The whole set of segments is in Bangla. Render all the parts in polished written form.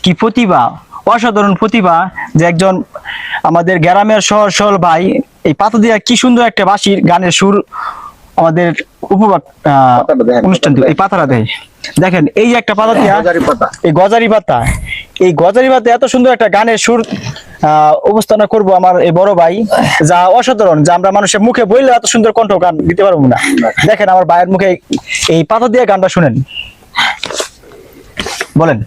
কি প্রতিভা, অসাধারণ প্রতিভা, যে একজন আমাদের গ্রামের সহজ সরল ভাই এই পাতা দিয়া কি সুন্দর একটা বাঁশির গানের সুর আমাদের উপভোগ অনুষ্ঠান এই পাতাটা দেয়। দেখেন এই যে একটা পাতা দিয়া এই গজারি পাতা, এই গজারি পাতা এত সুন্দর একটা গানের সুর উপস্থাপনা করব আমার এই বড় ভাই, যা অসাধারণ, যা আমরা মানুষের মুখে বললে এত সুন্দর কণ্ঠ গান দিতে পারবো না। দেখেন আমার ভাইয়ের মুখে এই পাতা দিয়ে গানটা শুনেন, বলেন।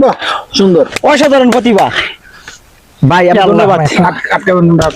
বাহ, সুন্দর, অসাধারণ প্রতিভা ভাই, ধন্যবাদ।